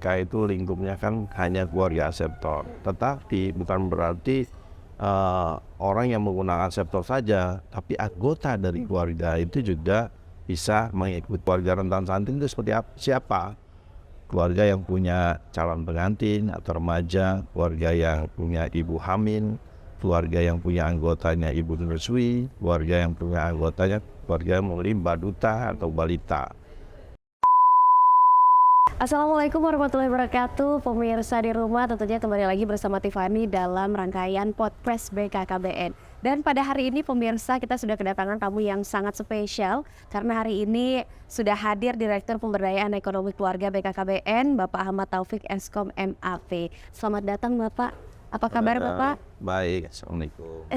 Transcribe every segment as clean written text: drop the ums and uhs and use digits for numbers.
UPPK itu lingkupnya kan hanya keluarga aseptor. Tetapi bukan berarti orang yang menggunakan aseptor saja, tapi anggota dari keluarga itu juga bisa mengikuti. Keluarga rentan stunting itu seperti siapa? Keluarga yang punya calon pengantin atau remaja, keluarga yang punya ibu hamil, keluarga yang punya anggotanya ibu menyusui, keluarga yang punya anggotanya keluarga yang membeli baduta atau balita. Assalamualaikum warahmatullahi wabarakatuh. Pemirsa di rumah, tentunya kembali lagi bersama Tiffany dalam rangkaian podcast BKKBN. Dan pada hari ini pemirsa, kita sudah kedatangan tamu yang sangat spesial karena hari ini sudah hadir Direktur Pemberdayaan Ekonomi Keluarga BKKBN, Bapak Ahmad Taufik Eskom MAP. Selamat datang Bapak. Apa kabar Bapak? Baik, Assalamualaikum.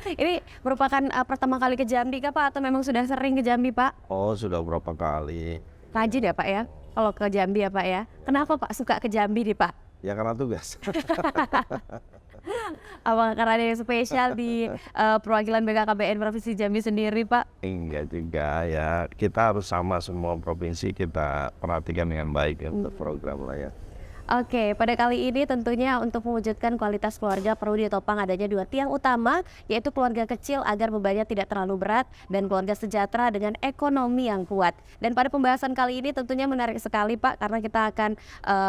Ini merupakan pertama kali ke Jambi kah Pak, atau memang sudah sering ke Jambi Pak? Oh, sudah berapa kali. Rajin ya Pak ya, kalau ke Jambi ya Pak ya. Kenapa Pak suka ke Jambi nih Pak? Ya karena tugas. Apa karena ada yang spesial di perwakilan BKKBN Provinsi Jambi sendiri Pak? Enggak juga ya, kita harus sama semua provinsi kita perhatikan dengan baik ya untuk program lah ya. Oke, pada kali ini tentunya untuk mewujudkan kualitas keluarga perlu ditopang adanya dua tiang utama, yaitu keluarga kecil agar bebannya tidak terlalu berat dan keluarga sejahtera dengan ekonomi yang kuat. Dan pada pembahasan kali ini tentunya menarik sekali Pak, karena kita akan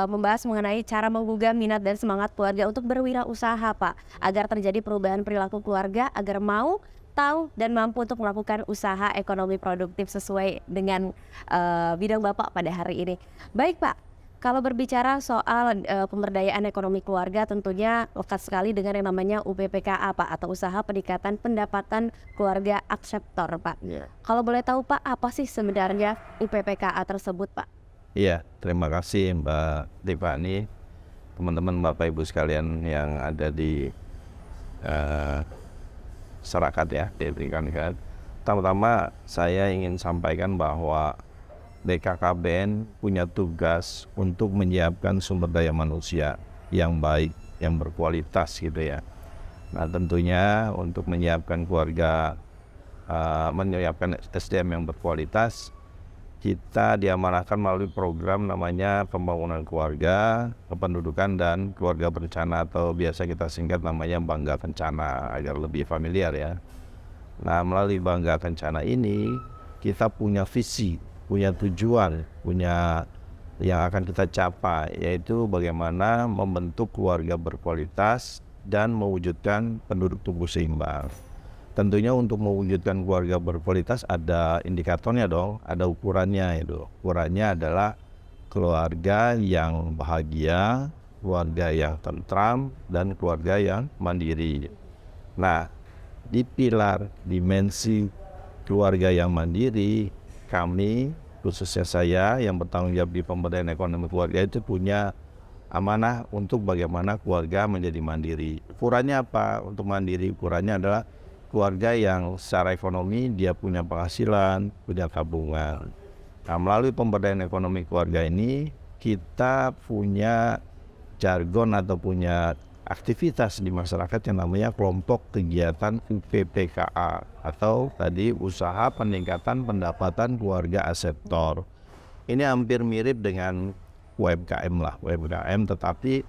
membahas mengenai cara menggugah minat dan semangat keluarga untuk berwirausaha Pak, agar terjadi perubahan perilaku keluarga agar mau, tahu dan mampu untuk melakukan usaha ekonomi produktif sesuai dengan bidang Bapak pada hari ini. Baik Pak. Kalau berbicara soal pemberdayaan ekonomi keluarga, tentunya lekat sekali dengan yang namanya UPPKA Pak, atau Usaha Peningkatan Pendapatan Keluarga Aseptor Pak. Iya. Kalau boleh tahu Pak, apa sih sebenarnya UPPKA tersebut Pak? Iya, terima kasih Mbak Tiffany, teman-teman Bapak Ibu sekalian yang ada di masyarakat ya, diberikan kan. Pertama-tama saya ingin sampaikan bahwa BKKBN punya tugas untuk menyiapkan sumber daya manusia yang baik, yang berkualitas gitu ya. Nah tentunya untuk menyiapkan keluarga, menyiapkan SDM yang berkualitas, kita diamanahkan melalui program namanya Pembangunan Keluarga, Kependudukan dan Keluarga Berencana, atau biasa kita singkat namanya Bangga Kencana agar lebih familiar ya. Nah melalui Bangga Kencana ini kita punya visi, punya tujuan, punya yang akan kita capai, yaitu bagaimana membentuk keluarga berkualitas dan mewujudkan penduduk tumbuh seimbang. Tentunya untuk mewujudkan keluarga berkualitas ada indikatornya dong, ada ukurannya itu. Ukurannya adalah keluarga yang bahagia, keluarga yang tentram, dan keluarga yang mandiri. Nah, di pilar dimensi keluarga yang mandiri, kami, khususnya saya yang bertanggung jawab di pemberdayaan ekonomi keluarga, itu punya amanah untuk bagaimana keluarga menjadi mandiri. Ukurannya apa untuk mandiri? Ukurannya adalah keluarga yang secara ekonomi dia punya penghasilan, punya tabungan. Nah, melalui pemberdayaan ekonomi keluarga ini kita punya jargon atau punya aktivitas di masyarakat yang namanya kelompok kegiatan UPPKA, atau tadi Usaha Peningkatan Pendapatan Keluarga Aseptor. Ini hampir mirip dengan UMKM lah, UMKM, tetapi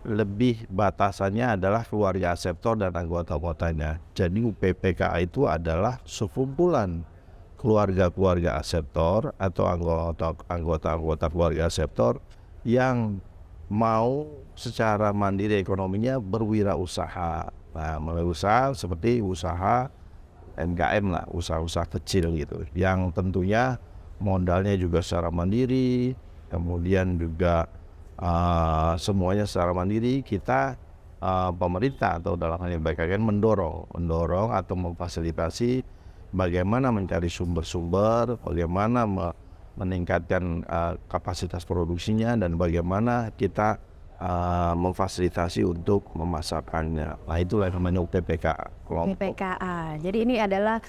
lebih batasannya adalah keluarga aseptor dan anggota-anggotanya. Jadi UPPKA itu adalah sekumpulan keluarga-keluarga aseptor atau anggota-anggota keluarga aseptor yang mau secara mandiri ekonominya berwirausaha. Nah, melalui usaha seperti usaha MKM lah, usaha-usaha kecil gitu, yang tentunya modalnya juga secara mandiri, kemudian juga semuanya secara mandiri. Kita pemerintah atau dalam hal ini BKKBN mendorong atau memfasilitasi bagaimana mencari sumber-sumber, bagaimana meningkatkan kapasitas produksinya, dan bagaimana kita memfasilitasi untuk memasarkannya. Nah itulah namanya UPPKA. UPPKA. Jadi ini adalah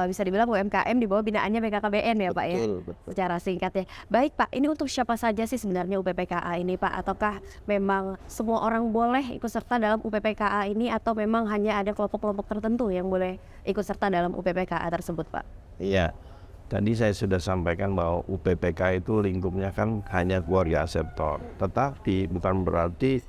bisa dibilang UMKM di bawah binaannya BKKBN ya Pak ya? Betul. Secara singkat ya. Baik Pak, ini untuk siapa saja sih sebenarnya UPPKA ini Pak? Ataukah memang semua orang boleh ikut serta dalam UPPKA ini, atau memang hanya ada kelompok-kelompok tertentu yang boleh ikut serta dalam UPPKA tersebut Pak? Iya. Tadi saya sudah sampaikan bahwa UPPK itu lingkupnya kan hanya keluarga aseptor, tetapi bukan berarti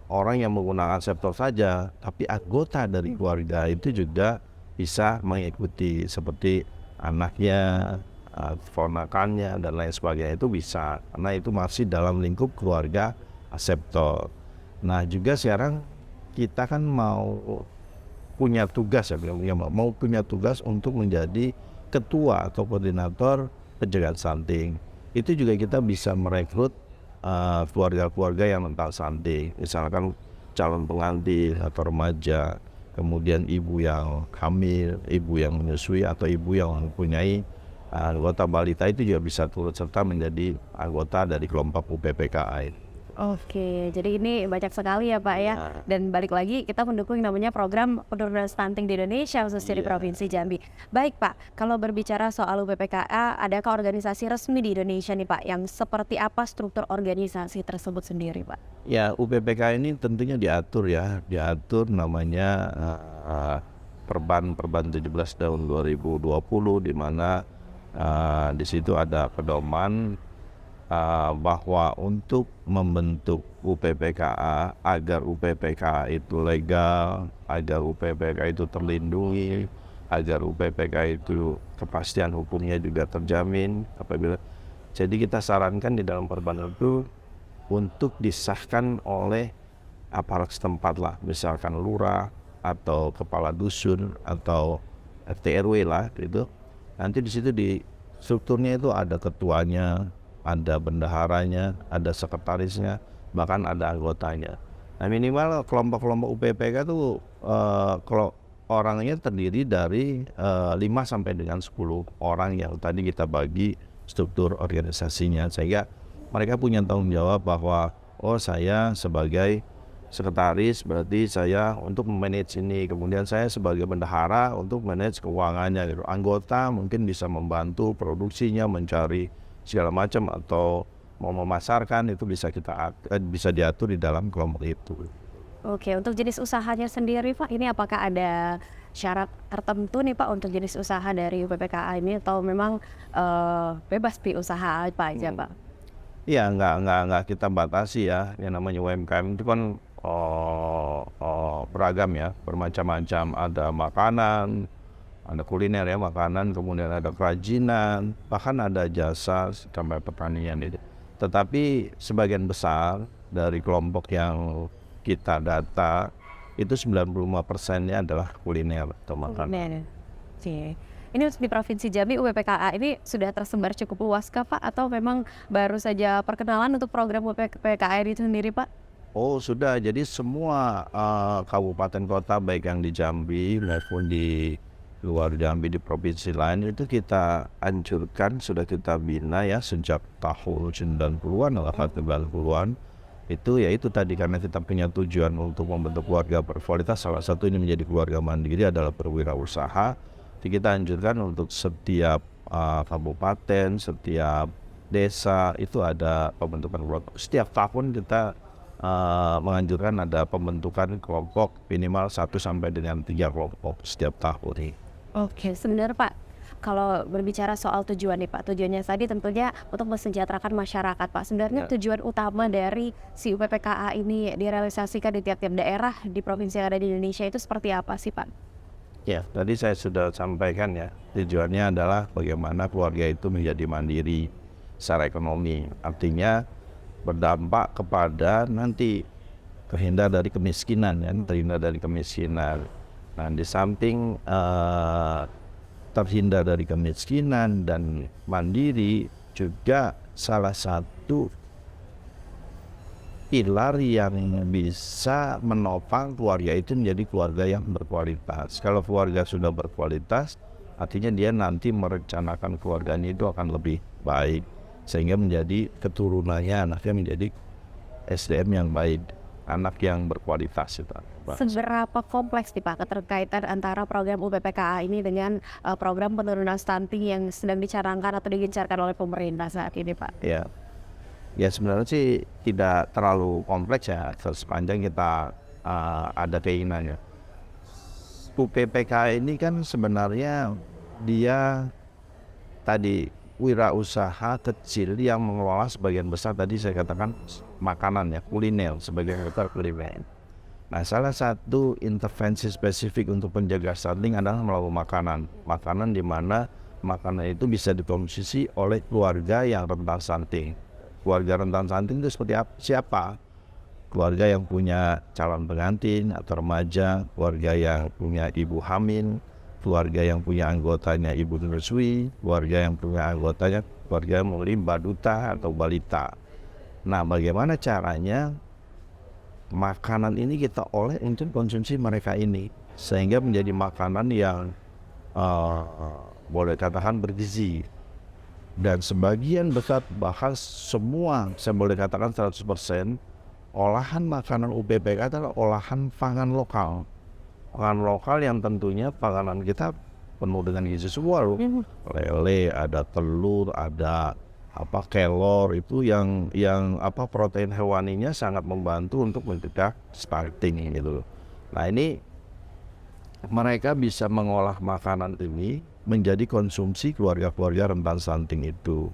orang yang menggunakan aseptor saja, tapi anggota dari keluarga itu juga bisa mengikuti seperti anaknya, ponakannya dan lain sebagainya itu bisa, karena itu masih dalam lingkup keluarga aseptor. Nah juga sekarang kita kan mau punya tugas ya, mau punya tugas untuk menjadi ketua atau koordinator pencegahan stunting. Itu juga kita bisa merekrut keluarga-keluarga yang rentan stunting, misalkan calon pengantin atau remaja, kemudian ibu yang hamil, ibu yang menyusui, atau ibu yang mempunyai anggota balita itu juga bisa turut serta menjadi anggota dari kelompok UPPKA. Oke, jadi ini banyak sekali ya Pak ya. Ya. Dan balik lagi kita mendukung yang namanya program penurunan stunting di Indonesia khususnya di Iya. Provinsi Jambi. Baik Pak, kalau berbicara soal UPPKA, adakah organisasi resmi di Indonesia nih Pak? Yang seperti apa struktur organisasi tersebut sendiri Pak? Ya, UPPK ini tentunya diatur diatur namanya Perban 17 tahun 2020, di mana di situ ada pedoman bahwa untuk membentuk UPPKA agar UPPKA itu legal, agar UPPKA itu terlindungi, agar UPPKA itu kepastian hukumnya juga terjamin apabila. Jadi kita sarankan di dalam perban itu untuk disahkan oleh aparat setempat lah, misalkan lurah atau kepala dusun atau RT RW lah gitu. Nanti di situ di strukturnya itu ada ketuanya, ada bendaharanya, ada sekretarisnya, bahkan ada anggotanya. Nah minimal kelompok-kelompok UPPK itu kalau orangnya terdiri dari 5 sampai dengan 10 orang yang tadi kita bagi struktur organisasinya, sehingga mereka punya tanggung jawab bahwa saya sebagai sekretaris berarti saya untuk memanage ini, kemudian saya sebagai bendahara untuk manage keuangannya gitu. Anggota mungkin bisa membantu produksinya, mencari segala macam, atau mau memasarkan itu bisa bisa diatur di dalam kelompok itu. Oke, untuk jenis usahanya sendiri Pak, ini apakah ada syarat tertentu nih Pak untuk jenis usaha dari UPPKA ini, atau memang bebas pilih usaha apa aja Pak? Iya, nggak kita batasi ya. Yang namanya UMKM itu kan beragam ya, bermacam-macam. Ada makanan, ada kuliner ya, makanan, kemudian ada kerajinan, bahkan ada jasa sampai pertanian itu. Tetapi sebagian besar dari kelompok yang kita data itu 95%-nya adalah kuliner atau makanan. Kuliner. Oke. Ini di Provinsi Jambi UPPKA ini sudah tersebar cukup luas kah Pak? Atau memang baru saja perkenalan untuk program UPPKA ini sendiri Pak? Oh sudah, jadi semua kabupaten kota baik yang di Jambi maupun di luar Jambi, di provinsi lain itu kita anjurkan, sudah kita bina ya sejak tahun 90-an atau 90-an. Itu ya itu tadi, karena kita punya tujuan untuk membentuk keluarga berkualitas, salah satu ini menjadi keluarga mandiri adalah berwirausaha. Jadi kita anjurkan untuk setiap kabupaten, setiap desa itu ada pembentukan kelompok. Setiap tahun kita menganjurkan ada pembentukan kelompok minimal 1 sampai dengan 3 kelompok setiap tahun. Oke, sebenarnya Pak, kalau berbicara soal tujuan nih Pak, tujuannya tadi tentunya untuk mensejahterakan masyarakat Pak. Sebenarnya tujuan utama dari si UPPKA ini direalisasikan di tiap-tiap daerah di provinsi yang ada di Indonesia itu seperti apa sih Pak? Ya, tadi saya sudah sampaikan ya, tujuannya adalah bagaimana keluarga itu menjadi mandiri secara ekonomi. Artinya berdampak kepada nanti terhindar dari kemiskinan, ya, terhindar dari kemiskinan. Nah, di samping terhindar dari kemiskinan dan mandiri, juga salah satu pilar yang bisa menopang keluarga itu menjadi keluarga yang berkualitas. Kalau keluarga sudah berkualitas, artinya dia nanti merencanakan keluarganya itu akan lebih baik, sehingga menjadi keturunannya anaknya menjadi SDM yang baik, anak yang berkualitas itu. Seberapa kompleks nih Pak keterkaitan antara program UPPKA ini dengan program penurunan stunting yang sedang dicanangkan atau digencarkan oleh pemerintah saat ini Pak? Ya sebenarnya sih tidak terlalu kompleks ya, sepanjang kita ada keinginannya. UPPKA ini kan sebenarnya dia tadi wirausaha kecil yang mengelola sebagian besar tadi saya katakan makanan ya, kuliner, sebagian besar kuliner. Nah, salah satu intervensi spesifik untuk penjaga stunting adalah melalui makanan di mana makanan itu bisa dikonsumsi oleh keluarga yang rentan stunting. Keluarga rentan stunting itu seperti apa? Siapa? Keluarga yang punya calon pengantin atau remaja, keluarga yang punya ibu hamil, keluarga yang punya anggotanya ibu menyusui, keluarga yang punya anggotanya keluarga yang memiliki baduta atau balita. Nah, bagaimana caranya makanan ini kita olah untuk konsumsi mereka ini sehingga menjadi makanan yang boleh katakan bergizi, dan sebagian besar bahkan semua saya boleh katakan 100% olahan makanan UPPK adalah olahan pangan lokal yang tentunya panganan kita penuh dengan gizi semua loh. Lele, ada telur, ada kelor, itu yang protein hewaninya sangat membantu untuk mencegah stunting gitu loh. Nah, ini mereka bisa mengolah makanan ini menjadi konsumsi keluarga-keluarga rentan stunting itu.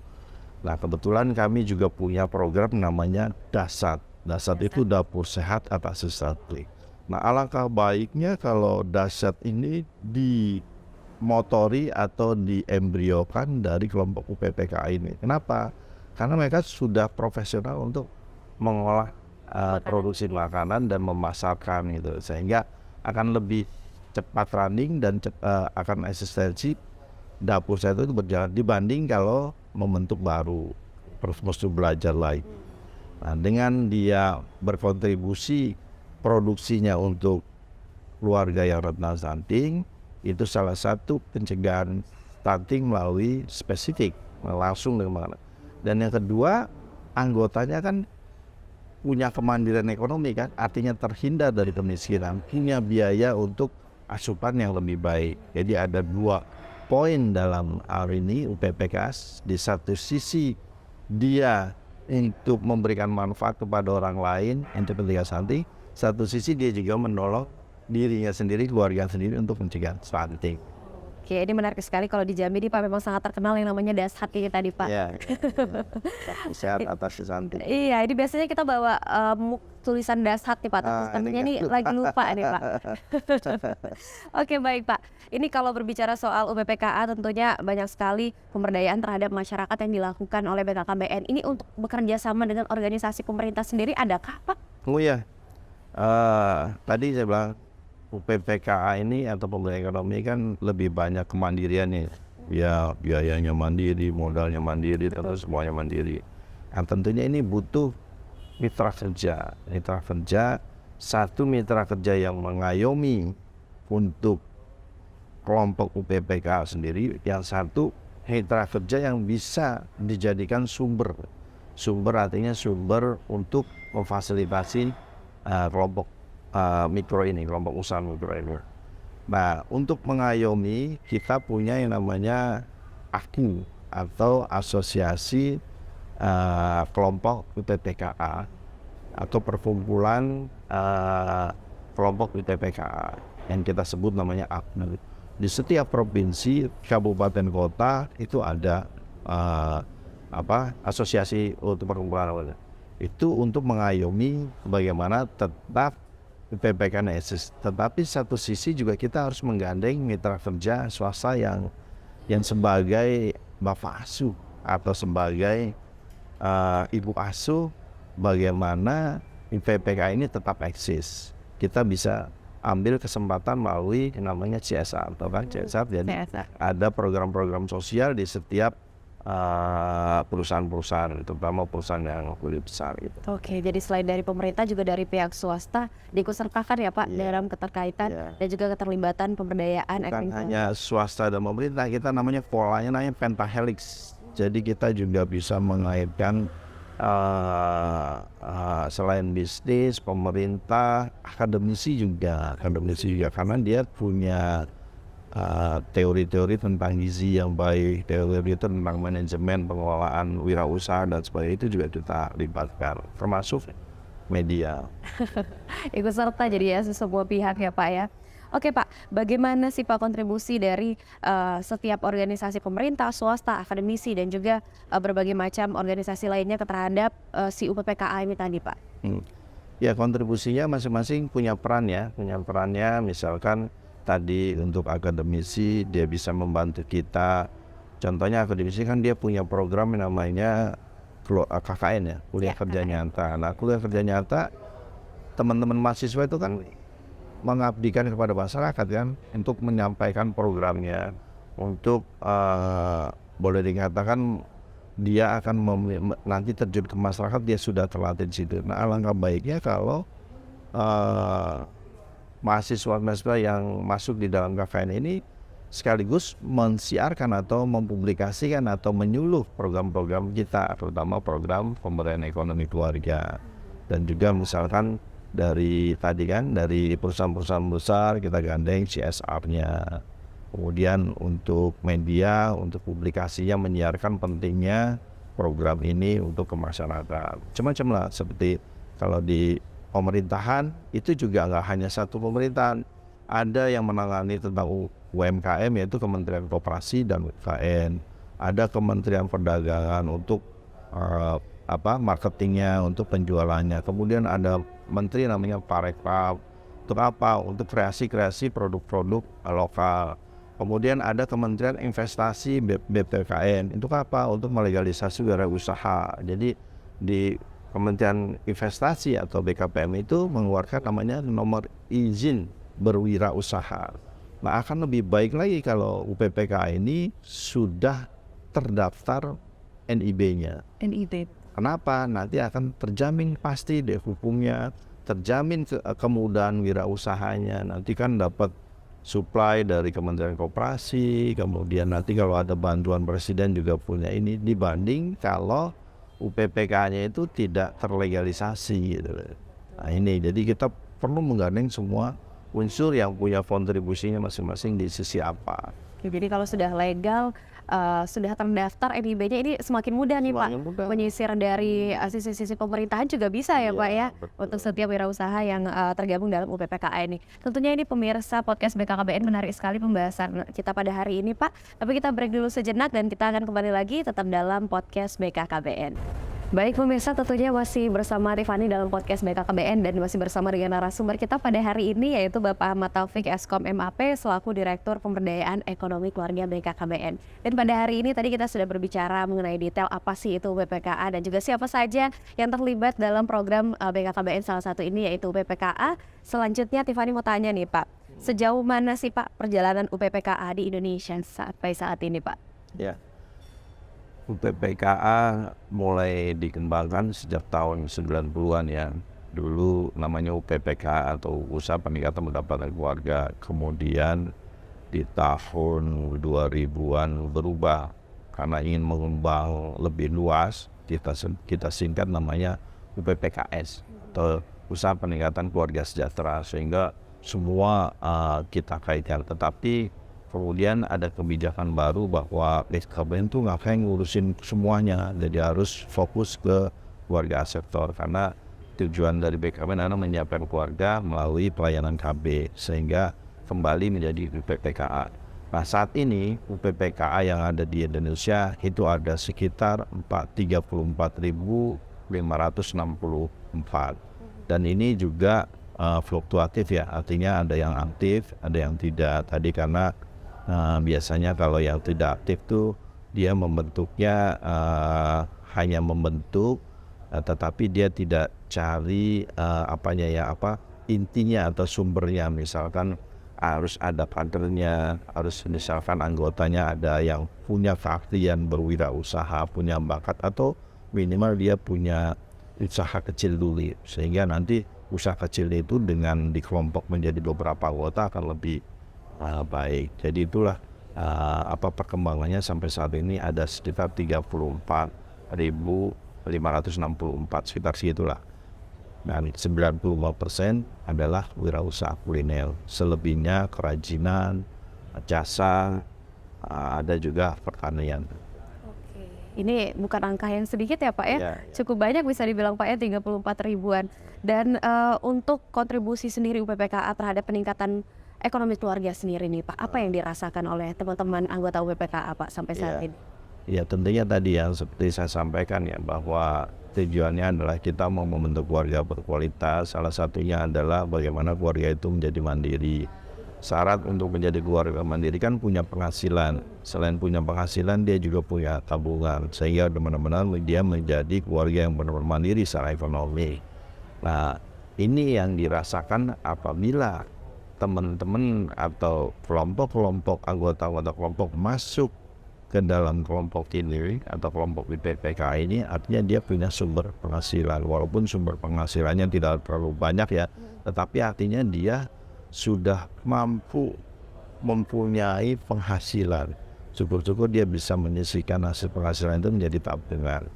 Nah, kebetulan kami juga punya program namanya DASAT. DASAT itu Dapur Sehat Atasi Stunting. Nah, alangkah baiknya kalau DASAT ini dimotori atau diembriokan dari kelompok UPPK ini. Kenapa? Karena mereka sudah profesional untuk mengolah produksi makanan dan memasarkan gitu, sehingga akan lebih cepat running dan akan eksistensi dapur saya itu berjalan dibanding kalau membentuk baru terus mesti belajar lagi. Nah, dengan dia berkontribusi produksinya untuk keluarga yang rentan stunting, itu salah satu pencegahan stunting melalui spesifik langsung dengan makanan. Dan yang kedua, anggotanya kan punya kemandirian ekonomi kan, artinya terhindar dari kemiskinan, punya biaya untuk asupan yang lebih baik. Jadi ada 2 poin dalam hal ini UPPK. Di satu sisi dia untuk memberikan manfaat kepada orang lain untuk mencegah stunting, satu sisi dia juga menolong dirinya sendiri, keluarga sendiri untuk mencegah stunting. Oke, ini menarik sekali. Kalau di Jambi ini Pak memang sangat terkenal yang namanya DASAT ini tadi Pak. Iya, sehat atas stunting. Iya, ini biasanya kita bawa tulisan DASAT nih Pak, tapi sepertinya ini lagi lupa nih Pak. Oke, baik Pak. Ini kalau berbicara soal UPPKA tentunya banyak sekali pemberdayaan terhadap masyarakat yang dilakukan oleh BKKBN. Ini untuk bekerja sama dengan organisasi pemerintah sendiri adakah Pak? Oh iya, tadi saya bilang UPPKA ini atau pemberdayaan ekonomi kan lebih banyak kemandiriannya. Ya, biayanya mandiri, modalnya mandiri, terus semuanya mandiri. Nah, tentunya ini butuh mitra kerja. Satu mitra kerja yang mengayomi untuk kelompok UPPKA sendiri, yang satu mitra kerja yang bisa dijadikan sumber artinya sumber untuk memfasilitasi kelompok kelompok usaha mikro ini. Nah, untuk mengayomi kita punya yang namanya AKU atau Asosiasi Kelompok UPPKA atau perkumpulan kelompok UPPKA yang kita sebut namanya AKU. Di setiap provinsi, kabupaten, kota itu ada asosiasi untuk perkumpulan itu untuk mengayomi bagaimana tetap UPPK eksis. Tetapi satu sisi juga kita harus menggandeng mitra kerja swasta yang sebagai bapak asuh atau sebagai ibu asuh, bagaimana UPPK ini tetap eksis. Kita bisa ambil kesempatan melalui yang namanya CSR, atau kan CSR. Jadi ada program-program sosial di setiap perusahaan-perusahaan, terutama perusahaan yang lebih besar gitu. Oke, jadi selain dari pemerintah juga dari pihak swasta diikutsertakan ya Pak dalam keterkaitan dan juga keterlibatan pemberdayaan. Bukan hanya swasta dan pemerintah, kita namanya polanya pentahelix. Jadi kita juga bisa mengaitkan selain bisnis, pemerintah, akademisi juga karena dia punya teori-teori tentang gizi yang baik, teori tentang manajemen pengelolaan wirausaha dan sebagainya, itu juga kita libatkan, termasuk media. Ikut serta jadi ya semua pihak ya Pak ya. Oke Pak, bagaimana sih Pak kontribusi dari setiap organisasi pemerintah, swasta, akademisi dan juga berbagai macam organisasi lainnya terhadap si UPPKA ini tadi Pak? Hmm. Ya, kontribusinya masing-masing punya peran ya, punya perannya. Misalkan tadi untuk akademisi dia bisa membantu kita. Contohnya akademisi kan dia punya program yang namanya KKN ya, kuliah Ya, kerja KKN. nyata. Nah, kuliah kerja nyata teman-teman mahasiswa itu kan mengabdikan kepada masyarakat kan untuk menyampaikan programnya, untuk boleh dikatakan dia akan nanti terjun ke masyarakat, dia sudah terlatih di situ. Nah, alangkah baiknya kalau mahasiswa-mahasiswa yang masuk di dalam KKN ini sekaligus mensiarkan atau mempublikasikan atau menyuluh program-program kita, terutama program pemberdayaan ekonomi keluarga. Dan juga misalkan dari tadi kan dari perusahaan-perusahaan besar kita gandeng CSR-nya. Kemudian untuk media, untuk publikasinya menyiarkan pentingnya program ini untuk ke masyarakat. Macam-macam lah, seperti kalau di pemerintahan itu juga nggak hanya satu pemerintahan, ada yang menangani tentang UMKM yaitu Kementerian Koperasi dan UKM, ada Kementerian Perdagangan untuk marketingnya, untuk penjualannya, kemudian ada menteri namanya Parekraf untuk apa? Untuk kreasi-kreasi produk-produk lokal. Kemudian ada Kementerian Investasi BPKN untuk apa? Untuk melegalisasi wirausaha. Jadi di Kementerian Investasi atau BKPM itu mengeluarkan namanya nomor izin berwirausaha. Nah, akan lebih baik lagi kalau UPPK ini sudah terdaftar NIB-nya. NIB. Kenapa? Nanti akan terjamin pasti deh hukumnya, terjamin kemudahan wirausahanya. Nanti kan dapat supply dari Kementerian Koperasi, kemudian nanti kalau ada bantuan presiden juga punya ini, dibanding kalau UPPK-nya itu tidak terlegalisasi gitu. Nah ini, jadi kita perlu menggandeng semua unsur yang punya kontribusinya masing-masing di sisi apa. Oke, jadi kalau sudah legal, sudah terdaftar NIB-nya ini semakin mudah nih Pak. Semakin mudah. Menyisir dari sisi-sisi pemerintahan juga bisa ya Iya, Pak ya. betul. Untuk setiap wirausaha yang tergabung dalam UPPKA ini. Tentunya ini pemirsa podcast BKKBN menarik sekali pembahasan kita pada hari ini Pak. Tapi kita break dulu sejenak dan kita akan kembali lagi tetap dalam podcast BKKBN. Baik pemirsa, tentunya masih bersama Tiffany dalam podcast BKKBN dan masih bersama dengan narasumber kita pada hari ini yaitu Bapak Ahmad Taufik Eskom MAP selaku Direktur Pemberdayaan Ekonomi Keluarga BKKBN. Dan pada hari ini tadi kita sudah berbicara mengenai detail apa sih itu UPPKA dan juga siapa saja yang terlibat dalam program BKKBN salah satu ini yaitu UPPKA. Selanjutnya Tiffany mau tanya nih Pak, sejauh mana sih Pak perjalanan UPPKA di Indonesia sampai saat ini Pak? Ya. UPPKA mulai dikembangkan sejak tahun 90-an ya. Dulu namanya UPPKA atau Usaha Peningkatan Pendapatan Keluarga. Kemudian di tahun 2000-an berubah karena ingin mengembang lebih luas. Kita singkat namanya UPPKS atau Usaha Peningkatan Keluarga Sejahtera, sehingga semua kita kaitkan. Tetapi kemudian ada kebijakan baru bahwa BKKBN itu ngapain ngurusin semuanya, jadi harus fokus ke keluarga sektor karena tujuan dari BKKBN adalah menyiapkan keluarga melalui pelayanan KB sehingga kembali menjadi UPPKA. Nah saat ini UPPKA yang ada di Indonesia itu ada sekitar 34.564 dan ini juga fluktuatif ya, artinya ada yang aktif, ada yang tidak. Tadi karena biasanya kalau yang tidak aktif tuh dia membentuknya hanya membentuk, tetapi dia tidak cari intinya atau sumbernya. Misalkan harus ada kadernya, harus misalkan anggotanya ada yang punya keahlian berwirausaha, punya bakat, atau minimal dia punya usaha kecil dulu, sehingga nanti usaha kecil itu dengan dikelompok menjadi beberapa anggota akan lebih baik. Jadi itulah perkembangannya sampai saat ini ada sekitar 34.564 sekitar segitulah. Dan 95% adalah wirausaha kuliner. Selebihnya kerajinan, jasa, ada juga pertanian. Ini bukan angka yang sedikit ya Pak ya, Ya. cukup banyak bisa dibilang Pak ya, 34 ribuan. Dan untuk kontribusi sendiri UPPKA terhadap peningkatan ekonomi keluarga sendiri nih Pak, apa yang dirasakan oleh teman-teman anggota UPPKA Pak sampai saat Iya. ini? Ya tentunya tadi yang seperti saya sampaikan ya, bahwa tujuannya adalah kita mau membentuk keluarga berkualitas. Salah satunya adalah bagaimana keluarga itu menjadi mandiri. Syarat untuk menjadi keluarga mandiri kan punya penghasilan. Selain punya penghasilan, dia juga punya tabungan, sehingga benar-benar dia menjadi keluarga yang benar-benar mandiri secara ekonomi. Nah, ini yang dirasakan apabila teman-teman atau kelompok-kelompok anggota-anggota kelompok masuk ke dalam kelompok ini atau kelompok UPPK ini, artinya dia punya sumber penghasilan. Walaupun sumber penghasilannya tidak terlalu banyak ya, tetapi artinya dia sudah mampu mempunyai penghasilan. Syukur-syukur dia bisa menyisihkan hasil penghasilan itu menjadi tabungan.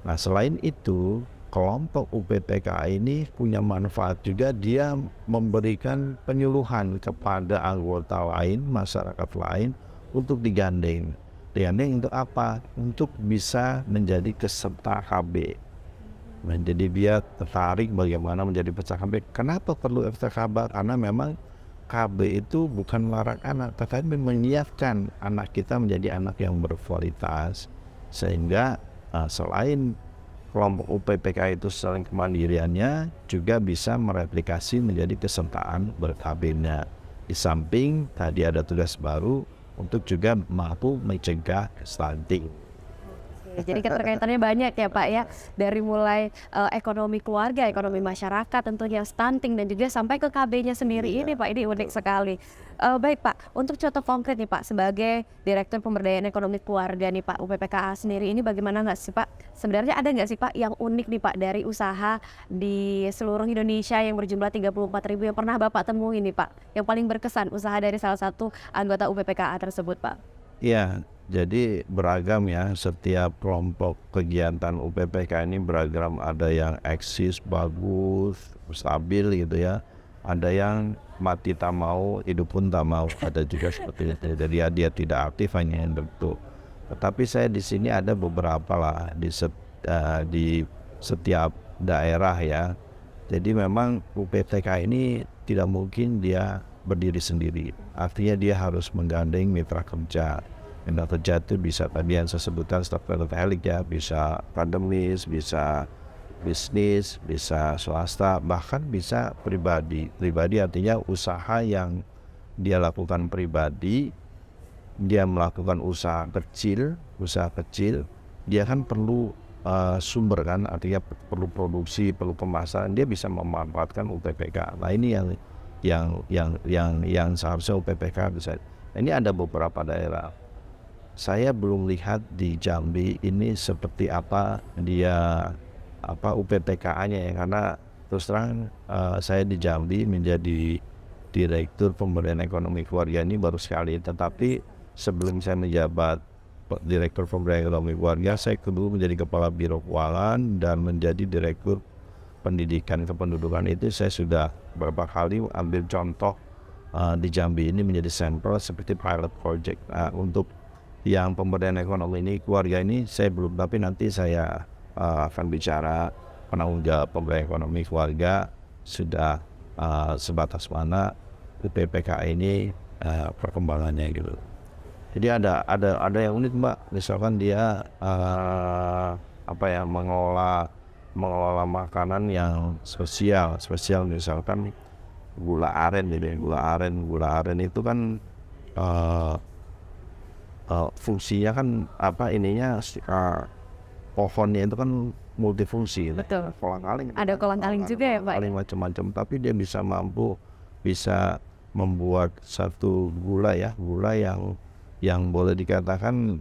Nah, selain itu, kelompok UPPK ini punya manfaat juga, dia memberikan penyuluhan kepada anggota lain, masyarakat lain untuk digandeng. Digandeng untuk apa? Untuk bisa menjadi peserta KB. Nah, jadi dia tertarik bagaimana menjadi peserta KB. Kenapa perlu peserta KB? Karena memang KB itu bukan melarang anak, tetapi menyiapkan anak kita menjadi anak yang berkualitas. Sehingga selain kelompok UPPK itu selain kemandiriannya juga bisa mereplikasi menjadi kesertaan ber-KB-nya. Di samping tadi ada tugas baru untuk juga mampu mencegah stunting. Jadi keterkaitannya banyak ya Pak ya, dari mulai ekonomi keluarga, ekonomi masyarakat, tentunya stunting dan juga sampai ke KB-nya sendiri ini Pak, ini unik sekali. Baik Pak, untuk contoh konkret nih Pak, sebagai Direktur Pemberdayaan Ekonomi Keluarga nih Pak, UPPKA sendiri ini bagaimana nggak sih Pak? Sebenarnya ada nggak sih Pak yang unik nih Pak dari usaha di seluruh Indonesia yang berjumlah 34.000 yang pernah Bapak temui nih Pak? Yang paling berkesan usaha dari salah satu anggota UPPKA tersebut Pak? Ya, jadi beragam ya, setiap kelompok kegiatan UPPK ini beragam, ada yang eksis, bagus, stabil gitu ya. Ada yang mati tak mau, hidup pun tak mau, ada juga seperti itu. Jadi dia tidak aktif, hanya yang bentuk. Tetapi saya di sini ada beberapa lah di setiap daerah ya. Jadi memang UPPK ini tidak mungkin dia berdiri sendiri. Artinya dia harus menggandeng mitra kerja. Mitra kerja itu bisa tadi yang saya sebutkan staf telik ya, bisa akademis, bisa bisnis, bisa swasta, bahkan bisa pribadi. Pribadi artinya usaha yang dia lakukan pribadi, dia melakukan usaha kecil, dia kan perlu sumber kan, artinya perlu produksi, perlu pemasaran, dia bisa memanfaatkan UPPK. Nah ini yang seharusnya UPPK bisa. Nah, ini ada beberapa daerah. Saya belum lihat di Jambi ini seperti apa dia UPPKA-nya ya, karena terus terang saya di Jambi menjadi Direktur Pemberdayaan Ekonomi Keluarga ini baru sekali. Tetapi sebelum saya menjabat Direktur Pemberdayaan Ekonomi Keluarga, saya dulu menjadi Kepala Biro Keuangan dan menjadi Direktur Pendidikan Kependudukan. Itu saya sudah beberapa kali ambil contoh di Jambi ini menjadi sampel seperti pilot project. Untuk yang pemberdayaan ekonomi ini, keluarga ini saya belum, tapi nanti saya akan bicara penanggung jawab pemberdayaan ekonomi keluarga sudah sebatas mana UPPK ini perkembangannya gitu. Jadi ada yang unik Mbak, misalkan dia mengelola makanan yang spesial misalkan gula aren gitu ya. Gula aren itu kan fungsinya kan pohonnya itu kan multifungsi. Betul. Kolang-kaling. Ada kolang-kaling juga ya Pak? Macam-macam, tapi dia bisa membuat satu gula yang boleh dikatakan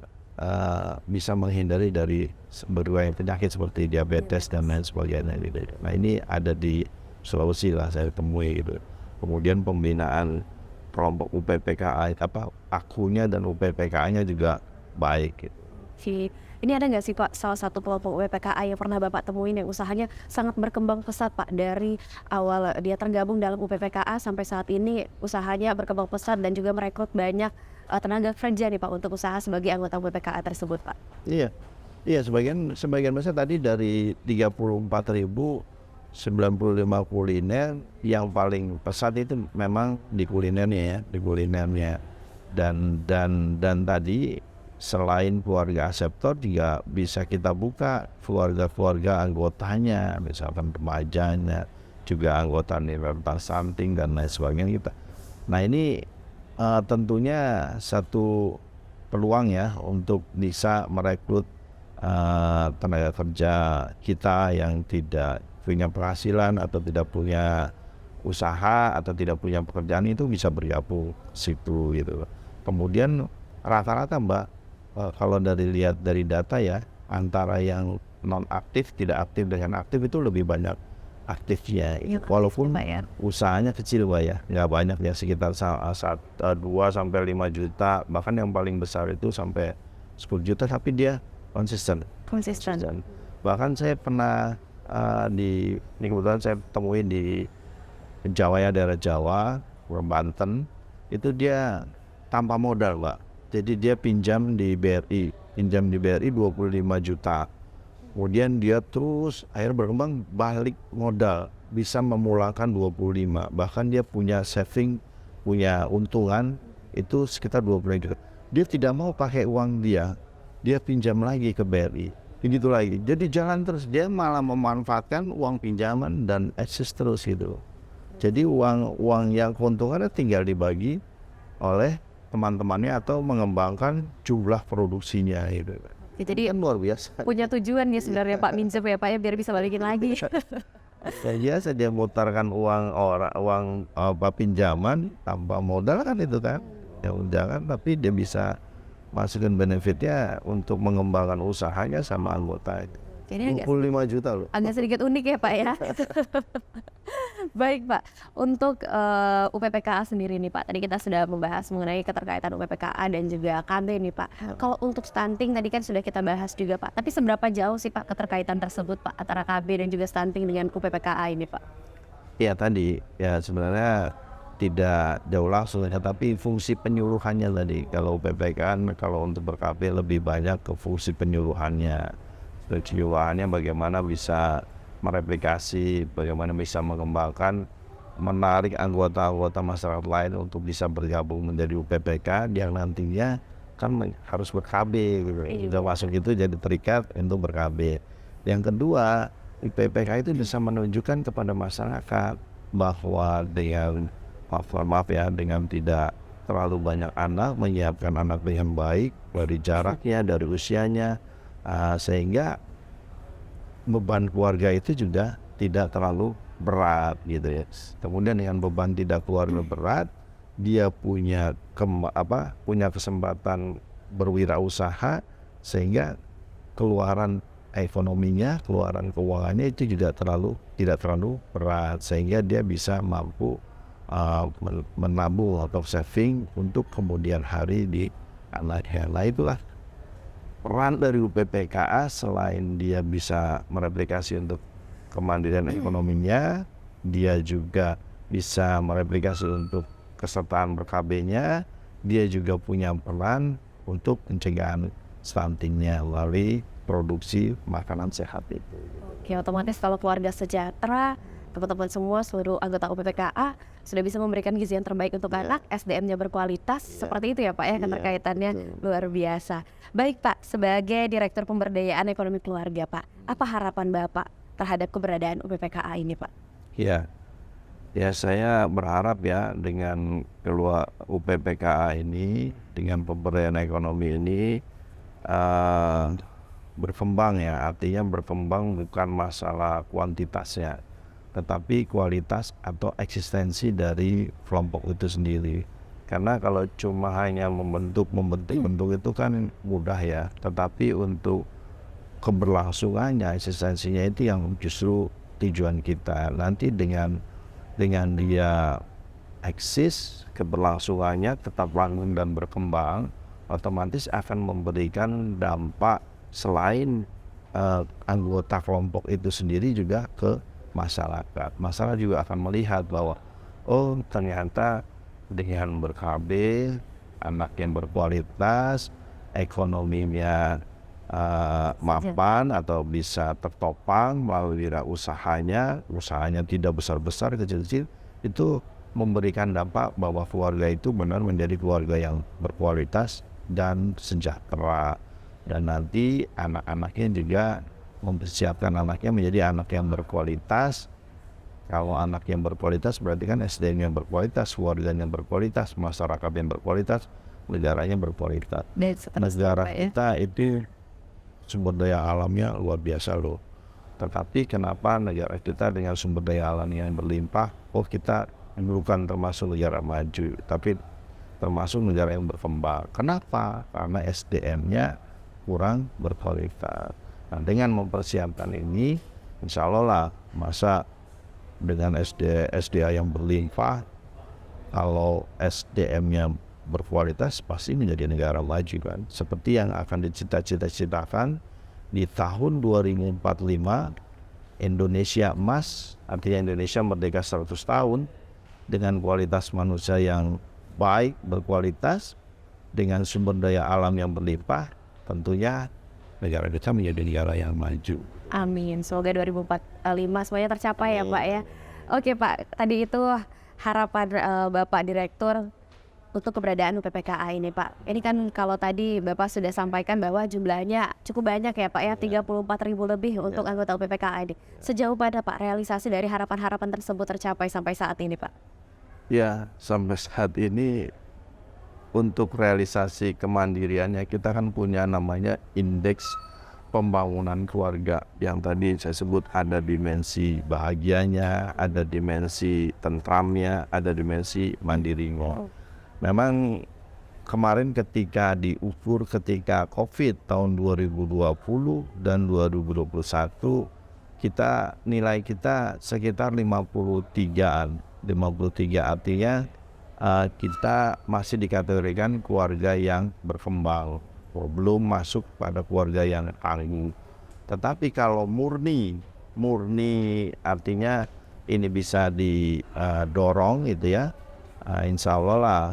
bisa menghindari dari berbagai penyakit seperti diabetes dan lain sebagainya gitu. Nah ini ada di Sulawesi lah saya temui gitu. Kemudian pembinaan kelompok UPPKA akunya dan UPPKA-nya juga baik gitu. Ini ada nggak sih Pak salah satu kelompok UPPKA yang pernah Bapak temuin yang usahanya sangat berkembang pesat Pak, dari awal dia tergabung dalam UPPKA sampai saat ini usahanya berkembang pesat dan juga merekrut banyak tenaga kerja nih Pak untuk usaha sebagai anggota UPPKA tersebut Pak? Iya, sebagian besar tadi dari 34.000 95 kuliner, yang paling pesat itu memang di kulinernya ya, di kulinernya. Dan tadi selain keluarga aseptor juga bisa kita buka keluarga-keluarga anggotanya, misalkan remajanya, juga anggota Nirlaba Something dan lain sebagainya kita. Nah ini tentunya satu peluang ya untuk bisa merekrut tenaga kerja kita yang tidak punya penghasilan atau tidak punya usaha atau tidak punya pekerjaan, itu bisa bergabung ke situ gitu. Kemudian rata-rata Mbak, kalau lihat dari data ya, antara yang non aktif, tidak aktif dengan aktif itu lebih banyak aktifnya, Iya, walaupun Pak ya. usahanya kecil Mbak ya, nggak banyak ya, sekitar 2 sampai 5 juta, bahkan yang paling besar itu sampai 10 juta, tapi dia konsisten. Konsisten. Bahkan saya pernah ini kebetulan saya temuin di Jawa ya, daerah Jawa, Banten, itu dia tanpa modal Mbak. Jadi dia pinjam di BRI 25 juta. Kemudian dia terus akhirnya berkembang, balik modal, bisa memulangkan 25. Bahkan dia punya saving, punya untungan itu sekitar 20 juta. Dia tidak mau pakai uang dia pinjam lagi ke BRI. Begitu lagi. Jadi jalan terus, dia malah memanfaatkan uang pinjaman dan eksis terus gitu. Jadi uang yang keuntungannya tinggal dibagi oleh teman-temannya atau mengembangkan jumlah produksinya gitu. Ya, jadi Kan luar biasa. punya tujuan ya sebenarnya Pak minjem ya Pak ya, biar bisa balikin lagi. Ya biasa dia mutarkan uang pinjaman tanpa modal kan itu kan. Ya jangan, tapi dia bisa masukin benefitnya untuk mengembangkan usahanya sama anggota. Jadi 25 juta loh. agak sedikit unik ya Pak ya. Baik Pak, untuk UPPKA sendiri nih Pak, tadi kita sudah membahas mengenai keterkaitan UPPKA dan juga KB nih Pak. Kalau untuk stunting tadi kan sudah kita bahas juga Pak, tapi seberapa jauh sih Pak keterkaitan tersebut Pak antara KB dan juga stunting dengan UPPKA ini Pak? Ya tadi ya sebenarnya tidak jauh langsung ya, tapi fungsi penyuluhannya tadi. Kalau UPPKA, kalau untuk ber-KB lebih banyak ke fungsi penyuluhannya. Penyuluhannya bagaimana bisa mereplikasi, bagaimana bisa mengembangkan, menarik anggota-anggota masyarakat lain untuk bisa bergabung menjadi UPPK yang nantinya kan harus ber-KB gitu. Udah masuk itu jadi terikat untuk ber-KB. Yang kedua, UPPK itu bisa menunjukkan kepada masyarakat bahwa dengan dengan tidak terlalu banyak anak, menyiapkan anak dengan baik dari jaraknya, dari usianya, sehingga beban keluarga itu juga tidak terlalu berat gitu ya. Kemudian dengan beban tidak keluarga berat, dia punya kesempatan berwirausaha, sehingga keluaran ekonominya, keluaran keuangannya itu juga tidak terlalu berat, sehingga dia bisa mampu menabung atau saving untuk kemudian hari di anaknya. Nah itulah peran dari UPPKA, selain dia bisa mereplikasi untuk kemandirian ekonominya, dia juga bisa mereplikasi untuk kesertaan ber-KB-nya, dia juga punya peran untuk pencegahan stuntingnya melalui produksi makanan sehat itu. Oke, otomatis kalau keluarga sejahtera, teman-teman semua, seluruh anggota UPPKA sudah bisa memberikan gizi yang terbaik untuk anak, SDM-nya berkualitas, seperti itu ya Pak ya, keterkaitannya luar biasa. Baik Pak, sebagai Direktur Pemberdayaan Ekonomi Keluarga Pak, apa harapan Bapak terhadap keberadaan UPPKA ini Pak? Ya saya berharap ya dengan keluar UPPKA ini, dengan pemberdayaan ekonomi ini berkembang ya, artinya berkembang bukan masalah kuantitasnya, tetapi kualitas atau eksistensi dari kelompok itu sendiri. Karena kalau cuma hanya membentuk itu kan mudah ya, tetapi untuk keberlangsungannya, eksistensinya itu yang justru tujuan kita. Nanti dengan dia eksis, keberlangsungannya tetap langgeng dan berkembang, otomatis akan memberikan dampak selain anggota kelompok itu sendiri juga ke masyarakat. Masyarakat juga akan melihat bahwa oh ternyata dengan ber-KB, anak yang berkualitas, ekonominya mapan atau bisa tertopang melalui usahanya tidak besar-besar, kecil-kecil, itu memberikan dampak bahwa keluarga itu benar menjadi keluarga yang berkualitas dan sejahtera. Dan nanti anak-anaknya juga mempersiapkan anaknya menjadi anak yang berkualitas. Kalau anak yang berkualitas berarti kan SDM yang berkualitas, keluarganya yang berkualitas, masyarakat yang berkualitas, negaranya berkualitas. Negara kita itu sumber daya alamnya luar biasa loh. Tetapi kenapa negara kita dengan sumber daya alam yang berlimpah, kita bukan termasuk negara maju, tapi termasuk negara yang berkembang. Kenapa? Karena SDM-nya kurang berkualitas. Nah, dengan mempersiapkan ini, insya Allah lah, masa dengan SDA yang berlimpah, kalau SDM-nya berkualitas pasti menjadi negara maju kan. Seperti yang akan dicita-citakan di tahun 2045, Indonesia emas, artinya Indonesia merdeka 100 tahun dengan kualitas manusia yang baik, berkualitas, dengan sumber daya alam yang berlimpah, tentunya negara kita menjadi negara yang maju. Amin, semoga 2045 semuanya tercapai ya Pak ya. Oke Pak, tadi itu harapan Bapak Direktur untuk keberadaan UPPKA ini Pak. Ini kan kalau tadi Bapak sudah sampaikan bahwa jumlahnya cukup banyak ya Pak ya, 34.000 lebih untuk anggota UPPKA ini. Sejauh mana Pak realisasi dari harapan-harapan tersebut tercapai sampai saat ini Pak? Ya, sampai saat ini untuk realisasi kemandiriannya kita kan punya namanya indeks pembangunan keluarga yang tadi saya sebut, ada dimensi bahagianya, ada dimensi tentramnya, ada dimensi mandirinya. Memang kemarin ketika diukur ketika COVID tahun 2020 dan 2021, nilai kita sekitar 53-an. 53 artinya kita masih dikategorikan keluarga yang berkembang, belum masuk pada keluarga yang tangguh. Tetapi kalau murni artinya ini bisa didorong gitu ya, insya Allah lah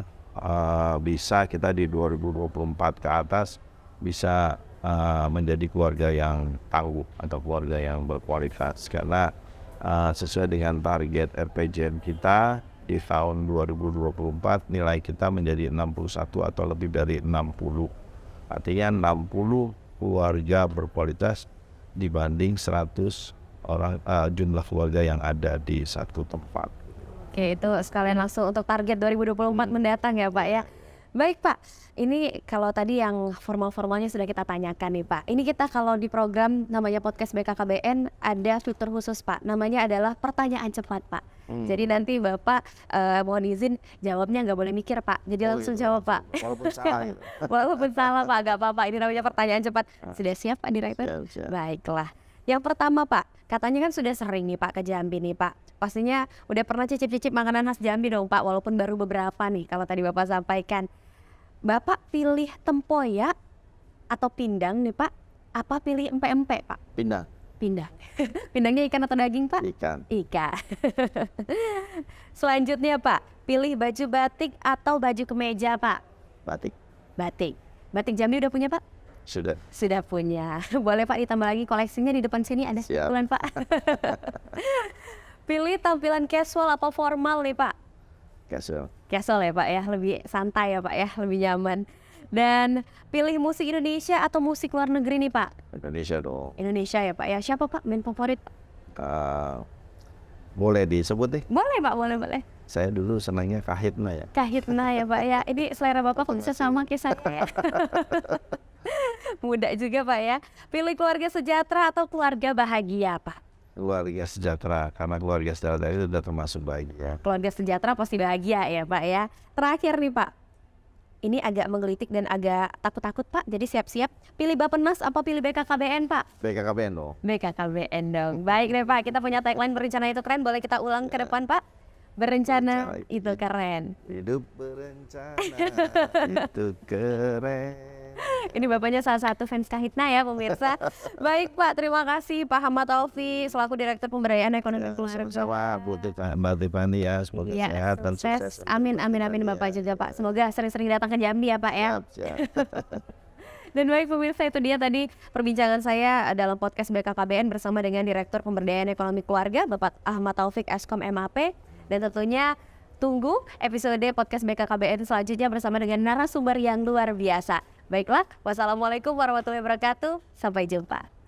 bisa kita di 2024 ke atas bisa menjadi keluarga yang tangguh atau keluarga yang berkualitas, karena sesuai dengan target RPJM kita di tahun 2024 nilai kita menjadi 61 atau lebih dari 60. Artinya 60 keluarga berkualitas dibanding 100 orang jumlah keluarga yang ada di satu tempat. Oke, itu sekalian langsung untuk target 2024 mendatang ya Pak ya. Baik Pak, ini kalau tadi yang formal-formalnya sudah kita tanyakan nih Pak. Ini kita kalau di program namanya podcast BKKBN ada fitur khusus Pak, namanya adalah pertanyaan cepat Pak. Jadi nanti Bapak mohon izin jawabnya nggak boleh mikir Pak, jadi langsung jawab Pak. Walaupun salah. Walaupun salah Pak, nggak apa-apa, ini namanya pertanyaan cepat. Sudah siap Pak Direktur? Siap. Baiklah. Yang pertama Pak, katanya kan sudah sering nih Pak ke Jambi nih Pak. Pastinya udah pernah cicip-cicip makanan khas Jambi dong Pak, walaupun baru beberapa nih kalau tadi Bapak sampaikan. Bapak pilih tempoyak atau pindang nih Pak? Apa pilih empek-empek Pak? Pindah. Pindangnya ikan atau daging Pak? Ikan. Selanjutnya Pak, pilih baju batik atau baju kemeja Pak? Batik. Batik Jambi udah punya Pak? Sudah punya. Boleh Pak ditambah lagi koleksinya di depan sini ada bulan Pak. Pilih tampilan casual atau formal nih Pak? Casual ya Pak ya, lebih santai ya Pak ya, lebih nyaman. Dan pilih musik Indonesia atau musik luar negeri nih Pak? Indonesia dong. Indonesia ya Pak ya. Siapa Pak band favorit? Boleh disebut deh. Boleh Pak, boleh. Saya dulu senangnya Kahitna ya. Kahitna ya Pak ya. Ini selera Bapak kok bisa sama kayak saya ya. Muda juga Pak ya. Pilih keluarga sejahtera atau keluarga bahagia Pak? Keluarga sejahtera, karena keluarga sejahtera itu sudah termasuk bahagia. Keluarga sejahtera pasti bahagia ya Pak ya. Terakhir nih Pak, ini agak menggelitik dan agak takut-takut Pak, jadi siap-siap. Pilih Bappenas apa pilih BKKBN Pak? BKKBN dong. BKKBN dong. Baik deh Pak, kita punya tagline berencana itu keren, boleh kita ulang ke depan Pak? Berencana itu keren. Hidup berencana itu keren. Ini bapaknya salah satu fans Kahitna ya pemirsa. Baik Pak, terima kasih Pak Ahmad Taufik selaku Direktur Pemberdayaan Ekonomi Keluarga. Sama-sama Mbak Tiffany ya, semoga sehat dan sukses. Amin Bapak juga Pak. Semoga sering-sering datang ke Jambi ya Pak ya. Siap. Dan baik pemirsa, itu dia tadi perbincangan saya dalam podcast BKKBN bersama dengan Direktur Pemberdayaan Ekonomi Keluarga Bapak Ahmad Taufik Eskom MAP. Dan tentunya tunggu episode podcast BKKBN selanjutnya bersama dengan narasumber yang luar biasa. Baiklah, wassalamualaikum warahmatullahi wabarakatuh. Sampai jumpa.